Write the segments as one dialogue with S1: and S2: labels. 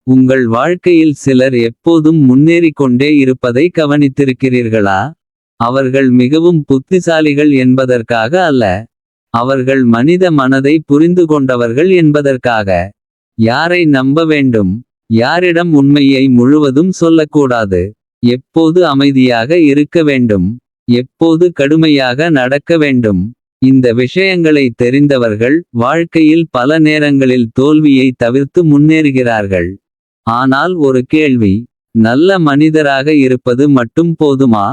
S1: உங்கள் வாழ்க்கையில் சிலர் எப்போதும் முன்னேறிக் கொண்டே இருப்பதை கவனித்திருக்கிறீர்களா? அவர்கள் மிகவும் புத்திசாலிகள் என்பதற்காக அல்ல. அவர்கள் மனித மனதை புரிந்து கொண்டவர்கள் என்பதற்காக. யாரை நம்ப வேண்டும்? யாரிடம் உண்மையை முழுவதும் சொல்லக்கூடாது? எப்போது அமைதியாக இருக்க வேண்டும்? எப்போது கடுமையாக நடக்க வேண்டும்? இந்த விஷயங்களை தெரிந்தவர்கள் வாழ்க்கையில் பல நேரங்களில் தோல்வியை தவிர்த்து முன்னேறுகிறார்கள். ஆனால் ஒரு கேள்வி: நல்ல மனிதராக இருப்பது மட்டும் போதுமா?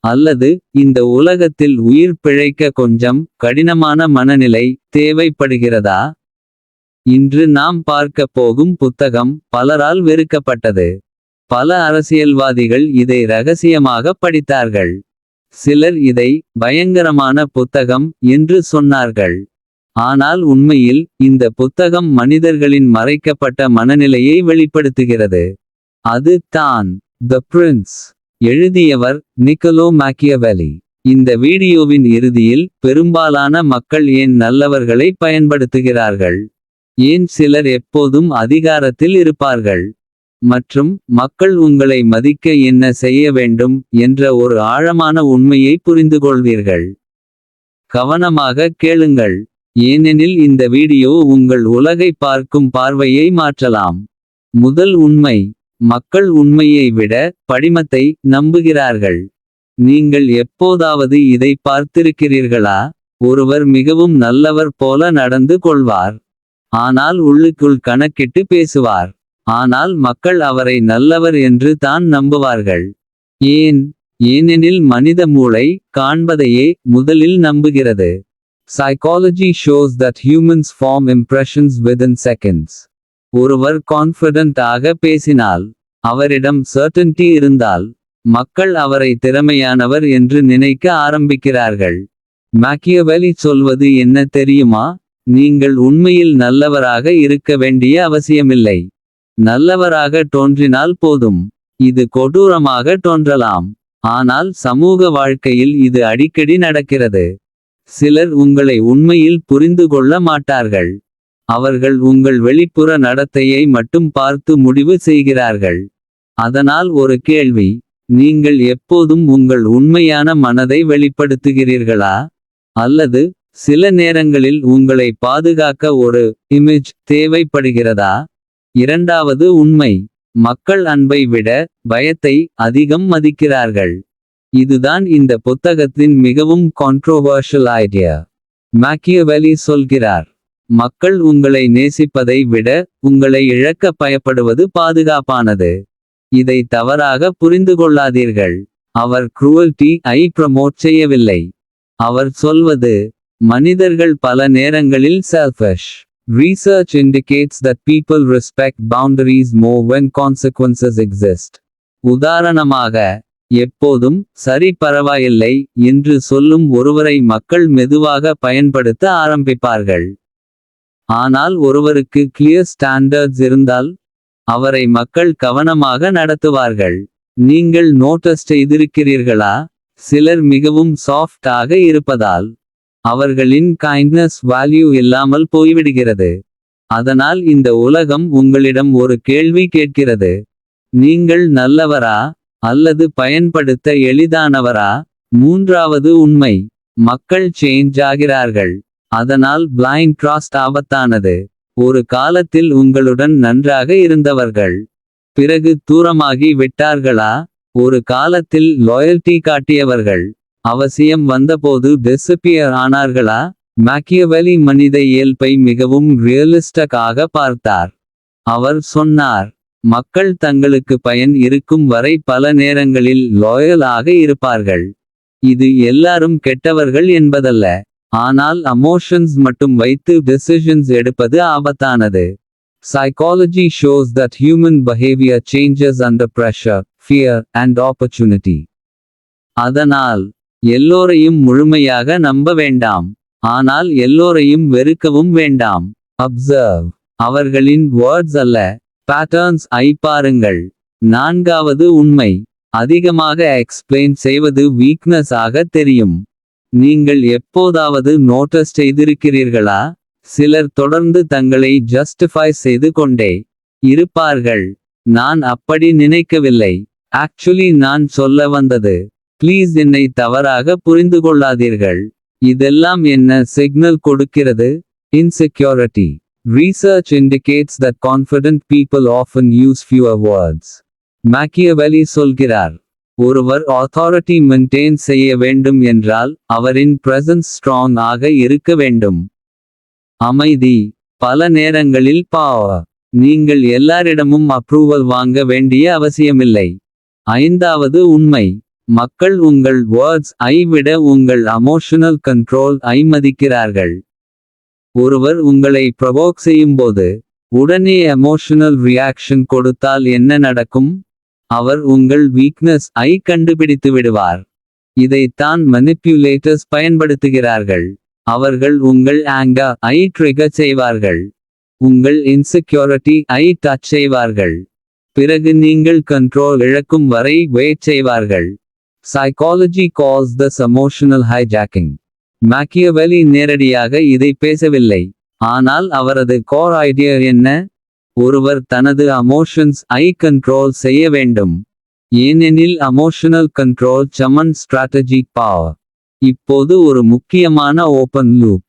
S1: அல்லது இந்த உலகத்தில் உயிர் பிழைக்க கொஞ்சம் கடினமான மனநிலை தேவைப்படுகிறதா? இன்று நாம் பார்க்கப் போகும் புத்தகம் பலரால் வெறுக்கப்பட்டது. பல அரசியல்வாதிகள் இதை ரகசியமாக படித்தார்கள். சிலர் இதை பயங்கரமான புத்தகம் என்று சொன்னார்கள். ஆனால் உண்மையில் இந்த புத்தகம் மனிதர்களின் மறைக்கப்பட்ட மனநிலையை வெளிப்படுத்துகிறது. அது தான் தி பிரின்ஸ். எழுதியவர் நிக்கோலோ மாக்கியவெல்லி. இந்த வீடியோவின் இறுதியில் பெரும்பாலான மக்கள் ஏன் நல்லவர்களை பயன்படுத்துகிறார்கள், ஏன் சிலர் எப்போதும் அதிகாரத்தில் இருப்பார்கள், மற்றும் மக்கள் உங்களை மதிக்க என்ன செய்ய வேண்டும் என்ற ஒரு ஆழமான உண்மையை புரிந்துகொள்வீர்கள். கவனமாக கேளுங்கள், ஏனெனில் இந்த வீடியோ உங்கள் உலகை பார்க்கும் பார்வையை மாற்றலாம். முதல் உண்மை: மக்கள் உண்மையை விட படிமத்தை நம்புகிறார்கள். நீங்கள் எப்போதாவது இதை பார்த்திருக்கிறீர்களா? ஒருவர் மிகவும் நல்லவர் போல நடந்து கொள்வார், ஆனால் உள்ளுக்குள் கணக்கிட்டு பேசுவார். ஆனால் மக்கள் அவரை நல்லவர் என்று தான் நம்புவார்கள். ஏன்? ஏனெனில் மனித மூளை காண்பதையே முதலில் நம்புகிறது. Psychology shows that humans form impressions within seconds. ஒருவர் கான்ஃபிடென்ட் ஆக பேசினால், அவரிடம் certainty இருந்தால், மக்கள் அவரை திறமையானவர் என்று நினைக்க ஆரம்பிக்கிறார்கள். மாக்கியவெலி சொல்வது என்ன தெரியுமா? நீங்கள் உண்மையில் நல்லவராக இருக்க வேண்டிய அவசியமில்லை. நல்லவராக தோன்றினால் போதும். இது கொடூரமாக தோன்றலாம், ஆனால் சமூக வாழ்க்கையில் இது அடிக்கடி நடக்கிறது. சிலர் உங்களை உண்மையில் புரிந்து கொள்ள மாட்டார்கள். அவர்கள் உங்கள் வெளிப்புற நடத்தையை மட்டும் பார்த்து முடிவு செய்கிறார்கள். அதனால் ஒரு கேள்வி: நீங்கள் எப்போதும் உங்கள் உண்மையான மனதை வெளிப்படுத்துகிறீர்களா? அல்லது சில நேரங்களில் உங்களை பாதுகாக்க ஒரு இமேஜ் தேவைப்படுகிறதா? இரண்டாவது உண்மை: மக்கள் அன்பை விட பயத்தை அதிகம் மதிக்கிறார்கள். இதுதான் இந்த புத்தகத்தின் மிகவும் கான்ட்ரோவர்ஷியல் ஐடியா. மாக்கியவெலி சொல்கிறார், மக்கள் உங்களை நேசிப்பதை விட உங்களை இழக்க பயப்படுவது பாதுகாப்பானது. இதை தவறாக புரிந்து கொள்ளாதீர்கள். அவர் cruelty ஐ ப்ரமோட் செய்யவில்லை. அவர் சொல்வது, மனிதர்கள் பல நேரங்களில் selfish. Research indicates that people respect boundaries more when consequences exist. உதாரணமாக, எப்போதும் சரி பரவாயில்லை என்று சொல்லும் ஒருவரை மக்கள் மெதுவாக பயன்படுத்த ஆரம்பிப்பார்கள். ஆனால் ஒருவருக்கு கிளியர் ஸ்டாண்டர்ட்ஸ் இருந்தால், அவரை மக்கள் கவனமாக நடத்துவார்கள். நீங்கள் நோட்டஸ் செய்திருக்கிறீர்களா? சிலர் மிகவும் சாஃப்ட் ஆக இருப்பதால் அவர்களின் கைண்ட்னஸ் வேல்யூ இல்லாமல் போய்விடுகிறது. அதனால் இந்த உலகம் உங்களிடம் ஒரு கேள்வி கேட்கிறது: நீங்கள் நல்லவரா அல்லது பயன்படுத்த எளிதானவரா? மூன்றாவது உண்மை: மக்கள் சேஞ்ச் ஆகிறார்கள். அதனால் பிளைண்ட் ட்ரஸ்ட் ஆபத்தானது. ஒரு காலத்தில் உங்களுடன் நன்றாக இருந்தவர்கள் பிறகு தூரமாகி விட்டார்களா? ஒரு காலத்தில் லாயல்டி காட்டியவர்கள் அவசியம் வந்தபோது டிஸப்பியர் ஆனார்களா? மாக்கியவெலி மனித இயல்பை மிகவும் ரியலிஸ்டிக் ஆக பார்த்தார். அவர் சொன்னார், மக்கள் தங்களுக்கு பயன் இருக்கும் வரை பல நேரங்களில் லாயல் ஆக இருப்பார்கள். இது எல்லாரும் கெட்டவர்கள் என்பதல்ல, ஆனால் எமோஷன்ஸ் மட்டும் வைத்து டெசிஷன்ஸ் எடுப்பது ஆபத்தானது. Psychology shows that human behavior changes under pressure, fear, and opportunity. அதனால் எல்லோரையும் முழுமையாக நம்ப வேண்டாம், ஆனால் எல்லோரையும் வெறுக்கவும் வேண்டாம். Observe. அவர்களின் வேர்ட்ஸ் அல்ல, பேட்டர்ன்ஸ் ஐ பாருங்கள். நான்காவது உண்மை: அதிகமாக எக்ஸ்பிளைன் செய்வது வீக்னஸ் ஆக தெரியும். நீங்கள் எப்போதாவது நோட்டஸ் செய்திருக்கிறீர்களா? சிலர் தொடர்ந்து தங்களை ஜஸ்டிஃபை செய்து கொண்டே இருப்பார்கள். நான் அப்படி நினைக்கவில்லை. ஆக்சுவலி நான் சொல்ல வந்தது. ப்ளீஸ் என்னை தவறாக புரிந்து கொள்ளாதீர்கள். இதெல்லாம் என்ன சிக்னல் கொடுக்கிறது? Insecurity. Research indicates that confident people often use fewer words. Machiavelli சொல்கிறார். ஒருவர் authority maintain செய்ய வேண்டும் என்றால் அவரின் presence strong ஆக இருக்க வேண்டும். அமைதி. பல நேரங்களில் நீங்கள் எல்லாரிடமும் அப்ரூவல் வாங்க வேண்டிய அவசியமில்லை. ஐந்தாவது உண்மை. மக்கள் உங்கள் வேர்ட்ஸ் ஐ விட உங்கள் எமோஷனல் கண்ட்ரோல் ஐ மதிக்கிறார்கள். ஒருவர் உங்களை ப்ரொவோக் செய்யும்போது உடனே எமோஷனல் ரியாக்ஷன் கொடுத்தால் என்ன நடக்கும்? அவர் உங்கள் வீக்னஸ் ஐ கண்டுபிடித்து விடுவார். இதைத்தான் மனிப்புலேட்டர்ஸ் பயன்படுத்துகிறார்கள். அவர்கள் உங்கள் ஆங்கர் ஐ ட்ரிகர் செய்வார்கள். உங்கள் இன்செக்யூரிட்டி ஐ டச் செய்வார்கள். பிறகு நீங்கள் கண்ட்ரோல் இழக்கும் வரை வெயிட் செய்வார்கள். Psychology calls this emotional hijacking. Machiavelli நேரடியாக இதை பேசவில்லை. ஆனால் அவரது கோர் ஐடியா என்ன? ஒருவர் தனது எமோஷன்ஸ் ஐ கண்ட்ரோல் செய்ய வேண்டும். ஏனெனில் எமோஷனல் கண்ட்ரோல் சமன் ஸ்ட்ராட்டஜிக் பவர். இப்போது ஒரு முக்கியமான ஓபன் லூப்.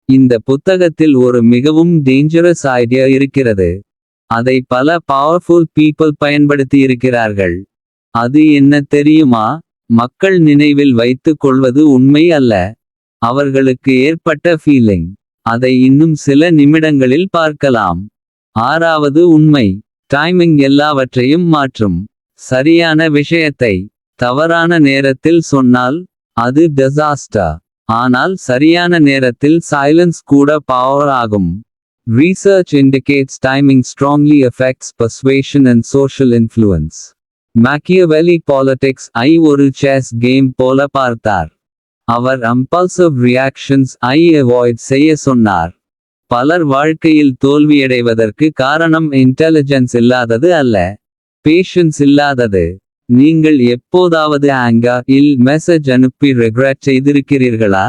S1: இந்த புத்தகத்தில் ஒரு மிகவும் டேஞ்சரஸ் ஐடியா இருக்கிறது. அதை பல பவர்ஃபுல் பீப்பிள் பயன்படுத்தியிருக்கிறார்கள். அது என்ன தெரியுமா? மக்கள் நினைவில் வைத்துக் கொள்வது உண்மை அல்ல. அவர்களுக்கு ஏற்பட்ட ஃபீலிங். அதை இன்னும் சில நிமிடங்களில் பார்க்கலாம். ஆறாவது உண்மை. டைமிங் எல்லாவற்றையும் மாற்றும். சரியான விஷயத்தை தவறான நேரத்தில் சொன்னால் அது டிசாஸ்டர். ஆனால் சரியான நேரத்தில் சைலன்ஸ் கூட பவர் ஆகும். Research indicates timing strongly affects persuasion and social influence. Machiavelli politics ஐ ஒரு செஸ் கேம் போல பார்த்தார். அவர் impulsive reactions ஐ அவாய்ட் செய்ய சொன்னார். பலர் வாழ்க்கையில் தோல்வியடைவதற்கு காரணம் இன்டெலிஜென்ஸ் இல்லாதது அல்ல, பேஷன்ஸ் இல்லாதது. நீங்கள் எப்போதாவது ஆங்கர் இல் மெசேஜ் அனுப்பி ரெக்ரெட் செய்திருக்கிறீர்களா?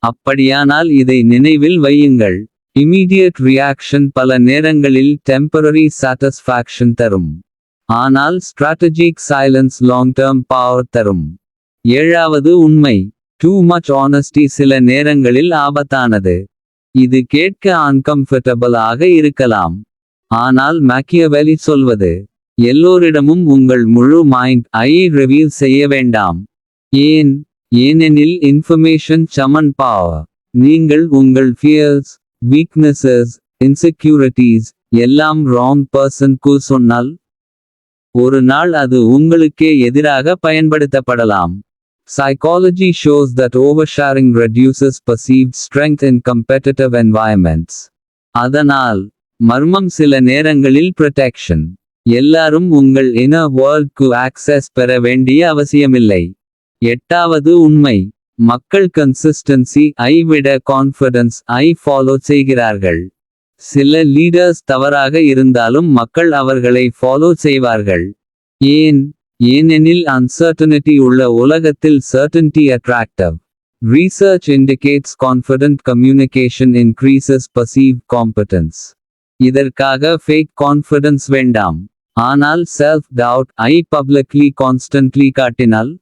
S1: அப்படியானால் இதை நினைவில் வையுங்கள். இமீடியட் ரியாக்ஷன் பல நேரங்களில் டெம்பரரி சாட்டிஸ்ஃபேக்ஷன் தரும். ஆனால் strategic silence long term power தரும். ஏழாவது உண்மை. டூ மச் ஆனஸ்டி சில நேரங்களில் ஆபத்தானது. இது கேட்க அன்கம்ஃபர்டபிள் ஆக இருக்கலாம். ஆனால் Machiavelli சொல்வது எல்லோரிடமும் உங்கள் முழு மைண்ட் ஐ ரிவீல் செய்ய வேண்டாம். ஏனெனில் இன்ஃபர்மேஷன் சமன் பவர். நீங்கள் உங்கள் ஃபியர்ஸ், வீக்னஸஸ், இன்செக்யூரிட்டிஸ் எல்லாம் ராங் பர்சன்க்கு சொன்னால் ஒரு நாள் அது உங்களுக்கே எதிராக பயன்படுத்தப்படலாம். Psychology shows that oversharing reduces perceived strength in competitive environments. அதனால் மர்மம் சில நேரங்களில் ப்ரொடெக்ஷன். எல்லாரும் உங்கள் inner worldக்கு ஆக்சஸ் பெற வேண்டிய அவசியமில்லை. எட்டாவது உண்மை. மக்கள் கன்சிஸ்டன்சி ஐ விட கான்ஃபிடன்ஸ் ஐ ஃபாலோ செய்கிறார்கள். சில லீடர்ஸ் தவறாக இருந்தாலும் மக்கள் அவர்களை ஃபாலோ செய்வார்கள். ஏனெனில் அன்சர்டனிட்டி உள்ள உலகத்தில் certainty attractive. Research indicates confident communication increases perceived competence. இதற்காக fake confidence வேண்டாம். ஆனால் செல்ஃப் டவுட் ஐ பப்ளிக்லி கான்ஸ்டன்ட்லி காட்டினால்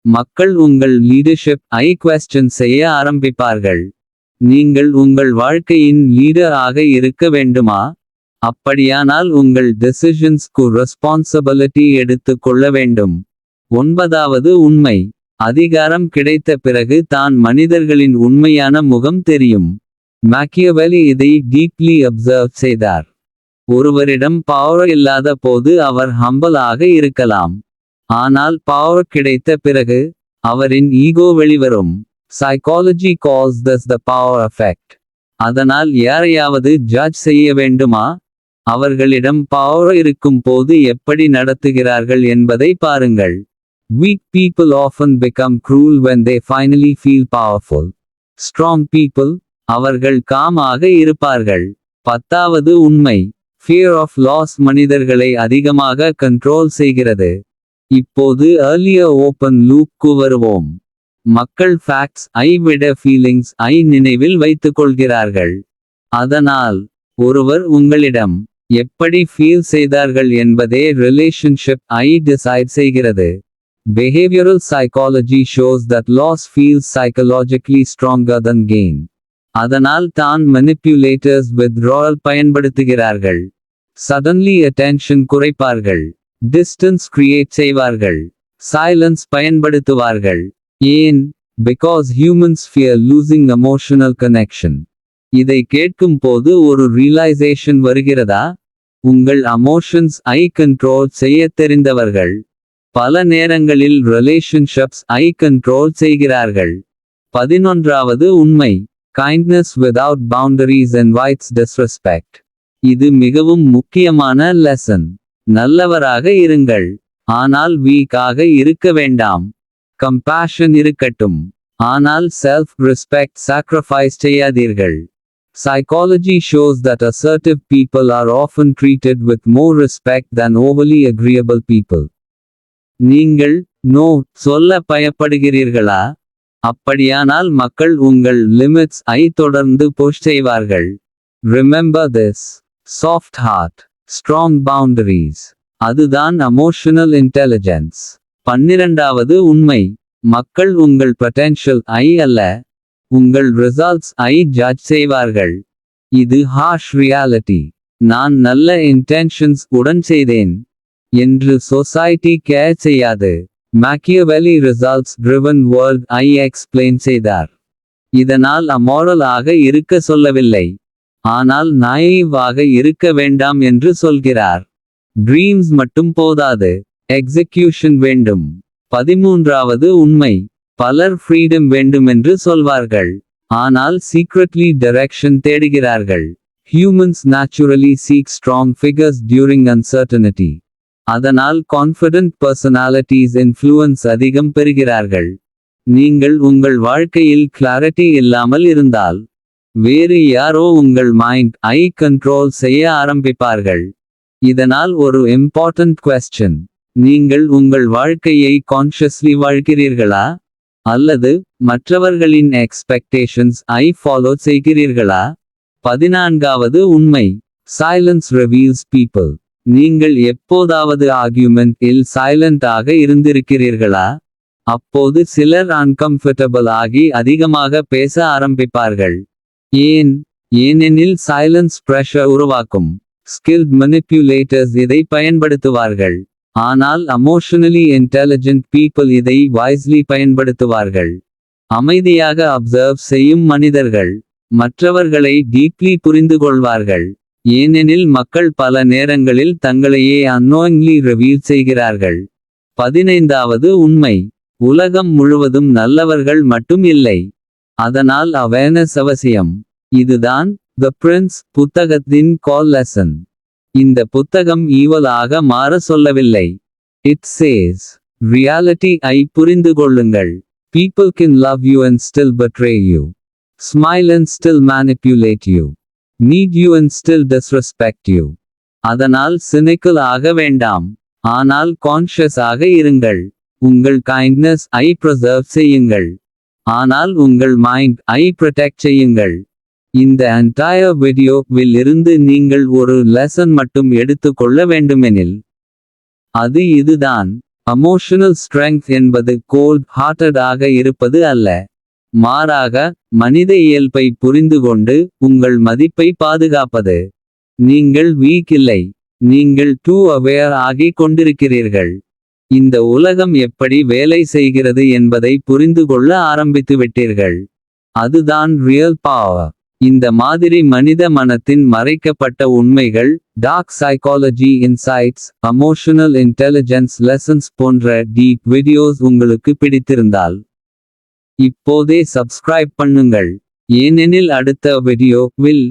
S1: மக்கள் உங்கள் லீடர்ஷிப் ஐ குவெஸ்சன் செய்ய ஆரம்பிப்பார்கள். நீங்கள் உங்கள் வாழ்க்கையின் லீடர் ஆக இருக்க வேண்டுமா? அப்படியானால் உங்கள் டெசிஷன்ஸ்க்கு ரெஸ்பான்சிபிலிட்டி எடுத்து கொள்ள வேண்டும். ஒன்பதாவது உண்மை. அதிகாரம் கிடைத்த பிறகு தான் மனிதர்களின் உண்மையான முகம் தெரியும். Machiavelli இதை டீப்லி அப்சர்வ் செய்தார். ஒருவரிடம் பவர் இல்லாத போது அவர் ஹம்பல் ஆக இருக்கலாம். ஆனால் பவர் கிடைத்த பிறகு அவரின் ஈகோ வெளிவரும். Psychology calls this the power effect. அதனால் யாரையாவது ஜட்ஜ் செய்ய வேண்டுமா? அவர்களிடம் பவர் இருக்கும் போது எப்படி நடத்துகிறார்கள் என்பதை பாருங்கள். Weak people often become cruel when they finally feel powerful. Strong people அவர்கள் காம் ஆக இருப்பார்கள். பத்தாவது உண்மை. Fear of loss மனிதர்களை அதிகமாக கண்ட்ரோல் செய்கிறது. இப்போது earlier open loopக்கு வருவோம். மக்கள் ஃபேக்ட்ஸ் ஐ விட ஃபீலிங்ஸ் ஐ நினைவில் வைத்துக்கொள்கிறார்கள். அதனால் ஒருவர் உங்களிடம் எப்படி ஃபீல் செய்தார்கள் என்பதே ரிலேஷன்ஷிப் ஐ டிசைட் செய்கிறது. Behavioral psychology shows that loss feels psychologically stronger than gain. அதனால் தான் manipulators withdrawal பயன்படுத்துகிறார்கள். Suddenly attention குறைப்பார்கள். Distance create செய்வார்கள். Silence பயன்படுத்துவார்கள். ஏன்? Because humans fear losing emotional connection. இதை கேட்கும் போது ஒரு realization வருகிறதா? உங்கள் emotions ஐ control செய்யத் தெரிந்தவர்கள் பல நேரங்களில் relationships ஐ control செய்கிறார்கள். 11வது உண்மை. Kindness without boundaries invites disrespect. இது மிகவும் முக்கியமான லெசன். நல்லவராக இருங்கள். ஆனால் வீக் ஆக இருக்க வேண்டாம். கம்பேஷன் இருக்கட்டும். ஆனால் செல்ஃப் ரெஸ்பெக்ட் சாக்ரிஃபைஸ் செய்யாதீர்கள். Psychology shows that assertive people are often treated with more respect than overly agreeable people. நீங்கள் நோ சொல்ல பயப்படுகிறீர்களா? அப்படியானால் மக்கள் உங்கள் லிமிட்ஸ் ஐ தொடர்ந்து புஷ் செய்வார்கள். Remember this. Soft heart, strong boundaries. அதுதான் எமோஷனல் இன்டெலிஜென்ஸ். 12வது உண்மை. மக்கள் உங்கள் பொட்டென்ஷியல் ஐ அல்ல உங்கள் ரிசல்ட்ஸ் ஐ ஜட்ஜ் செய்வார்கள். இது ஹார்ஷ் ரியாலிட்டி. நான் நல்ல இன்டென்ஷன்ஸ் உடன் செய்தேன் என்று சொசைட்டி கேர் செய்யாது. Machiavelli results driven world I explain செய்தார். இதனால் அமோரல் ஆக இருக்க சொல்லவில்லை. ஆனால் naive ஆக இருக்க வேண்டாம் என்று சொல்கிறார். ட்ரீம்ஸ் மட்டும் போதாது. எக்ஸிகியூஷன் வேண்டும். 13வது உண்மை. பலர் ஃப்ரீடம் வேண்டுமென்று சொல்வார்கள். ஆனால் சீக்ரெட்லி டைரக்ஷன் தேடுகிறார்கள். Humans naturally seek strong figures during uncertainty. அதனால் கான்ஃபிடென்ட் பர்சனாலிட்டிஸ் இன்ஃப்ளூயன்ஸ் அதிகம் பெறுகிறார்கள். நீங்கள் உங்கள் வாழ்க்கையில் கிளாரிட்டி இல்லாமல் இருந்தால் வேறு யாரோ உங்கள் மைண்ட் ஐ கண்ட்ரோல் செய்ய ஆரம்பிப்பார்கள். இதனால் ஒரு இம்பார்ட்டன்ட் கொஸ்டின். நீங்கள் உங்கள் வாழ்க்கையை கான்ஷியஸ்லி வாழ்கிறீர்களா? அல்லது மற்றவர்களின் எக்ஸ்பெக்டேஷன்ஸ் ஐ ஃபாலோ செய்கிறீர்களா? 14வது உண்மை. Silence reveals people. நீங்கள் எப்போதாவது ஆர்கியூமெண்ட் இல் சைலண்ட் ஆக இருந்திருக்கிறீர்களா? அப்போது சிலர் அன்கம்ஃபர்டபிள் ஆகி அதிகமாக பேச ஆரம்பிப்பார்கள். ஏன்? ஏனெனில் சைலன்ஸ் பிரஷர் உருவாக்கும். ஸ்கில்ட் மனிப்புலேட்டர்ஸ் இதை பயன்படுத்துவார்கள். ஆனால் எமோஷனலி இன்டெலிஜென்ட் பீப்பிள் இதை வைஸ்லி பயன்படுத்துவார்கள். அமைதியாக அப்சர்வ் செய்யும் மனிதர்கள் மற்றவர்களை டீப்லி புரிந்துகொள்வார்கள். ஏனெனில் மக்கள் பல நேரங்களில் தங்களையே அன்னோயிங்லி ரிவீல் செய்கிறார்கள். 15வது உண்மை. உலகம் முழுவதும் நல்லவர்கள் மட்டும் இல்லை. அதனால் அவேர்னஸ் அவசியம். இதுதான் தி பிரின்ஸ் புத்தகத்தின் கால் லெசன். இந்த புத்தகம் ஈவல் ஆக மாற சொல்லவில்லை. இட் சேஸ் ரியாலிட்டி ஐ புரிந்து கொள்ளுங்கள். People can love you and still betray you. Smile and still manipulate you. Need you and still disrespect you. அதனால் cynical ஆக வேண்டாம். ஆனால் கான்ஷியஸ் ஆக இருங்கள். உங்கள் கைண்ட்னஸ் ஐ preserve செய்யுங்கள். ஆனால் உங்கள் மைண்ட் ஐ protect செய்யுங்கள். இந்த entire வீடியோ வில் இருந்து நீங்கள் ஒரு லெசன் மட்டும் எடுத்துக்கொள்ள வேண்டுமெனில் அது இதுதான். எமோஷனல் ஸ்ட்ரெங்த் என்பது கோல்ட் ஹார்ட்டட் ஆக இருப்பது அல்ல. மாறாக மனித இயல்பை புரிந்துகொண்டு உங்கள் மதிப்பை பாதுகாப்பது. நீங்கள் வீக் இல்லை. நீங்கள் டூ அவேர் ஆகிக் கொண்டிருக்கிறீர்கள். இந்த உலகம் எப்படி வேலை செய்கிறது என்பதை புரிந்துகொள்ள ஆரம்பித்துவிட்டீர்கள். அதுதான் ரியல் பவர். இந்த மாதிரி மனித மனத்தின் மறைக்கப்பட்ட உண்மைகள், dark psychology insights, emotional intelligence lessons போன்ற டீப் வீடியோஸ் உங்களுக்கு பிடித்திருந்தால் இப்போதே சப்ஸ்கிரைப் பண்ணுங்கள். ஏனெனில் அடுத்த வீடியோ வில்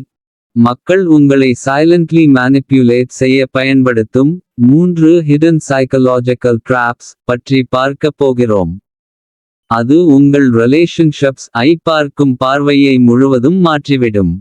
S1: மக்கள் உங்களை சைலண்ட்லி மேனிப்புலேட் செய்ய பயன்படுத்தும் 3 ஹிடன் சைக்கலாஜிக்கல் ட்ராப்ஸ் பற்றி பார்க்க போகிறோம். அது உங்கள் ரிலேஷன்ஷிப்ஸ் ஐ பார்க்கும் பார்வையை முழுவதும் மாற்றிவிடும்.